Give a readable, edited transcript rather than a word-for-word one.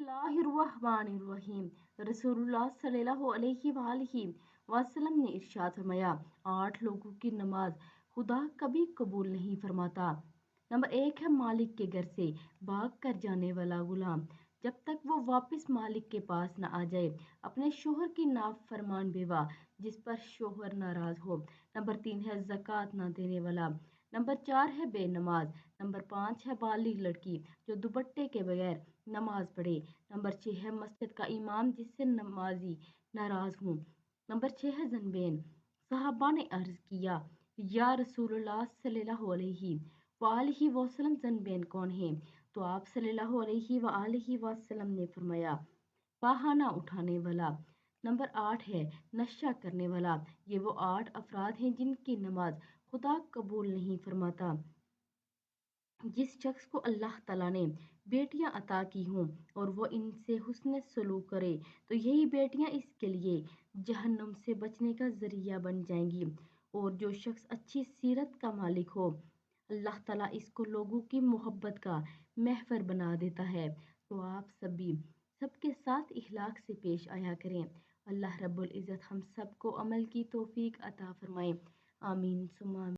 बिस्मिल्लाहिर्रहमानिर्रहीम। रसूलुल्लाह सल्लल्लाहु अलैहि वसल्लम ने इरशाद फरमाया, 8 लोगों की नमाज खुदा कभी कबूल नहीं फरमाता। नंबर 1 है मालिक के घर से भाग कर जाने वाला गुलाम, जब तक वो वापस मालिक के पास न आ जाए। अपने शोहर की नाफरमान बेवा, जिस पर शोहर नाराज हो। नंबर 3 है ज़कात न देने वाला। नंबर 4 है बेनमाज। नंबर 5 है बालिग लड़की जो दुपट्टे के बगैर नमाज पढ़े। नंबर 6 है मस्जिद का इमाम जिससे नमाजी नाराज हूँ। नंबर 6 है ज़नबेन। सहाबा ने अर्ज किया, या रसूलुल्लाह सल्लल्लाहु अलैहि वसल्लम ज़नबेन कौन है? तो आप सल्लल्लाहु अलैहि वसल्लम ने फरमाया, बहाना उठाने वाला। नंबर 8 है नशा करने वाला। ये वो 8 अफराद हैं जिनकी नमाज खुदा कबूल नहीं फरमाता। जिस शख्स को अल्लाह ताला ने बेटियां अता की हों और वो इनसे हुस्न सलूक करे, तो यही बेटियां इसके लिए जहन्नुम से बचने का जरिया बन जाएंगी। और जो शख्स अच्छी सीरत का मालिक हो, अल्लाह ताला इसको लोगों की मोहब्बत का महवर बना देता है। तो आप सभी सबके साथ इखलाक से पेश आया करें। अल्लाह रब्बुल इज़्ज़त हम सबको अमल की तौफीक अता फरमाए। आमीन सुम्मा आमीन।